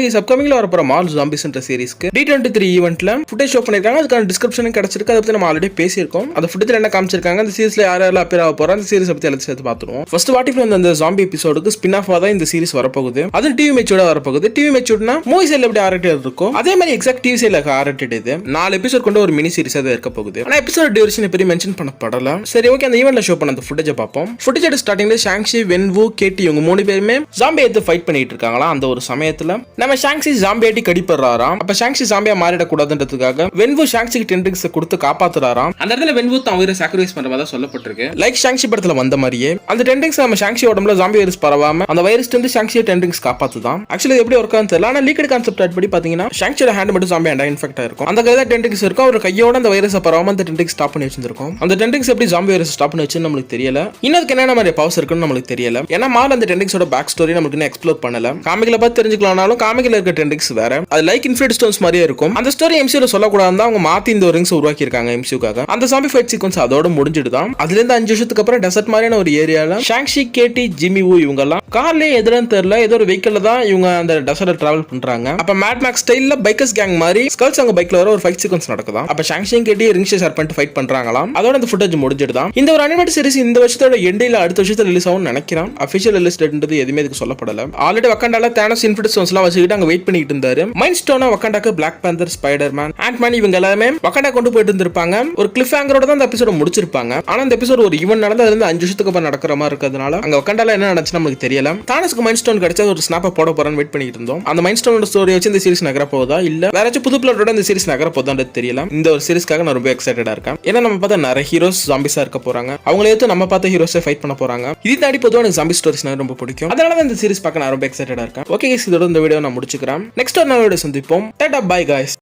Highs அப்கமிங்ல வரப்போற mall ஜாம்பிஸ்ன்ற சீரிஸ்க்கு D23 ஈவென்ட்ல footage show பண்ணிருக்காங்க. அதுக்கான டிஸ்கிரிப்ஷனும் கிடைச்சிருக்கு. அதை பத்தி நம்ம ஆல்ரெடி பேசியிருக்கோம். அந்த ஃபுட்டேஜ்ல என்ன காமிச்சிருக்காங்க, அந்த சீரிஸ்ல யாரெல்லாம் அப்பியர் ஆக போறா, அந்த சீரிஸ் பத்தி எல்லாம் சேர்த்து பார்த்துருவோம். ஃபர்ஸ்ட் வாட் இஃப் அந்த ஜாம்பி எபிசோடுக்கு ஸ்பின் ஆஃபா தான் இந்த சீரிஸ் வரப்போகுது. அது டிவி மேட்சோட வரப்போகுது. டிவி மேட்சோட்னா மூவி சைடுல எப்படி ஆர்டர் இருக்கும், அதே மாதிரி எக்ஸாக்ட் டிவி சைடுல ஆர்டர் இது 4 எபிசோட் கொண்ட ஒரு மினி சீரிஸ் அது இருக்க போகுது. ஆனா எபிசோட் டியூரேஷன் எப்படி மென்ஷன் பண்ணப்படல. சரி ஓகே, அந்த ஈவென்ட்ல ஷோ பண்ண அந்த ஃபுட்டேஜ் பார்ப்போம். ஃபுட்டேஜ் ஸ்டார்டிங்ல ஷாங்ஷி, வென்வு, கேட்டி இவங்க 3 பேருமே ஜாம்பி எடுத்து ஃபைட் பண்ணிட்டு இருக்காங்களா. அந்த ஒரு சமயத்துல நம்ம ஷாங்ஷி ஜாம்பி ஆட்டி கடிப்படுறாராம். அப்ப ஷாங்ஷி ஜாம்பியா மாறிடக்கூடாதுன்றதுக்காக வென்வு ஷாங்ஷிக்கு டென்ட்ரிக்ஸ் கொடுத்து காப்பாத்துறாராம். அந்த இடத்துல வென்வு தான் உயிரை சாக்ரிஃபைஸ் பண்ற மாதிரி சொல்லப்பட்டிருக்கு. லைக் ஷாங்ஷி படத்துல வந்த மாதிரியே அந்த டென்ட்ரிக்ஸ் நம்ம ஷாங்ஷி உடம்புல ஜாம்பி வைரஸ் பரவாம அந்த வைரஸ் வந்து ஷாங்ஷி டென்ட்ரிக்ஸ் காப்பாத்துதான். ஆக்சுவலி எப்படி ஒர்க் ஆகுது தெரியல. ஆனா லீக்கட் கான்செப்ட் படி பாத்தீங்கன்னா ஷாங்ஷியோட ஹேண்ட் மட்டும் ஜாம்பி ஆண்டா இன்ஃபெக்ட் ஆயிருக்கும். அந்த கையில டென்ட்ரிக்ஸ் இருக்கும். அவர் கையோட அந்த வைரஸ் பரவாம அந்த டென்ட்ரிக்ஸ் ஸ்டாப் பண்ணி வச்சிருக்கும். அந்த டென்ட்ரிக்ஸ் எப்படி ஜாம்பி வைரஸ் ஸ்டாப் பண்ணி வச்சுன்னு நம்மளுக்கு தெரியல. இன்னதுக்கு என்னென்ன மாதிரி பவர்ஸ் இருக்குன்னு நம்மளுக்கு தெரியல. ஏன்னா மால் அந்த டென்ட்ரிக்ஸோட பேக் ஸ்டோரி நமக்கு இன்னும் எக்ஸ்ப்ளோர் பண்ணல. காமிக்ல பார்த்து தெரிஞ்சுக்கலாம்னாலும் காமிக்ல இருக்க டென்ட்ரிக்ஸ் வேற. அது லைக் இன்ஃபினிட்டி ஸ்டோன்ஸ் மாதிரியே இருக்கும். அந்த ஸ்டோரி எம்சியூல சொல்லக்கூடாது, அவங்க மாத்தி இந்த ரிங்ஸ் உருவாக்கி இருக்காங்க எம்சியூக்காக. அந்த ஜாம்பி ஃபைட் சீக்வன்ஸ் அதோட முடிஞ்சிடுதான். அதுல இருந்து 5 வருஷத்துக்கு அப்புறம் டெசர்ட் மாதிரியான ஒரு ஏரியால ஷாங்ஷி, கேட்டி, ஜிம்மி வூ இவங்க எல்லாம் கார்ல எதுன்னு தெரியல ஏதோ ஒரு வெஹிக்கிள்ல தான் இவங்க அந்த டெசர்ட்ல டிராவல் பண்றாங்க. அப்ப மேட் மேக்ஸ் ஸ்டைல்ல பைக்கர்ஸ் கேங் மாதிரி ஸ்கல்ஸ் அவங்க பைக்ல வர ஒரு ஃபைட் சீக்வன்ஸ் நடக்குதாம். அப்ப ஷாங்ஷியும் கேட்டி ரிங்ஸ் ஷேர் பண்ணிட்டு ஃபைட் பண்றாங்களாம். அதோட அந்த ஃபுட்டேஜ் முடிஞ்சிடுதான். இந்த ஒரு அனிமேட்டட் சீரிஸ் இந்த வருஷத்தோட எண்டில அடுத்த வருஷத்துல ரிலீஸ் ஆகும்னு நினைக்கிறேன். அபிஷியல் ரிலீஸ் டேட்ன்றது எதுவுமே இதுக்கு சொல்லப்படல. ஆல்ரெடி வக்காண்டால தேனோஸ் இன்ஃபினிட்டி ஸ்டோன்ஸ் எல்லாம் வச்சுக்கிட்டு அங்க வெயிட் பண்ணிட்டு இருந்தாரு. மைண்ட் ஸ்டோனா வக்காண்டாக்கு பிளாக் பேந்தர், ஸ்பைடர்மேன், ஆண்ட்மேன் இவங்க எல்லாமே வக்காண்டா கொண்டு போயிட்டு இருந்திருப்பாங்க. ஒரு கிளிஃப் ஹேங்கரோட தான் அந்த எபிசோட முடிச்சிருப்பாங்க. ஆனா இந்த எபிசோட் ஒரு ஈவென்ட் நடந்து அதுல இருந்து 5 வருஷத்துக்கு அப்புறம் நடக்கிற மாதிரி இருக்கிறதுனால அங்க வக்காண்டால என்ன நடந்துச்சு நமக்கு தெரியல. தானஸ்க்கு மைண்ட் ஸ்டோன் கிடைச்சா ஒரு ஸ்னாப்பை போட போறான்னு வெயிட் பண்ணிட்டு இருந்தோம். அந்த மைண்ட் ஸ்டோனோட ஸ்டோரி வச்சு இந்த சீரிஸ் நகர போதா இல்ல வேற ஏதாச்சும் புது பிளாட்டோட இந்த சீரிஸ் நகர போதான்றது தெரியல. இந்த ஒரு சீரிஸ்க்காக நான் ரொம்ப எக்ஸைட்டடா இருக்கேன். ஏன்னா நம்ம பார்த்தா நிறைய ஹீரோஸ் ஜாம்பிஸா இருக்க போறாங்க. அவங்களே எடுத்து நம்ம பார்த்த ஹீரோஸை ஃபைட் பண்ண போறாங்க. இது தாண்டி பொதுவாக எனக்கு ஜாம்பி ஸ்டோரிஸ் ரொம்ப பிடிக்கும். அதனால இந்த சீரிஸ் பார்க்க நான் ரொம்ப எக்ஸைட்டடா இருக்கேன். ஓகே, இதோட இந்த வீடியோ நான் முடிச்சுக்கிறேன். நெக்ஸ்ட் ஒரு நாள் சந்திப்போம். Tata, by guys.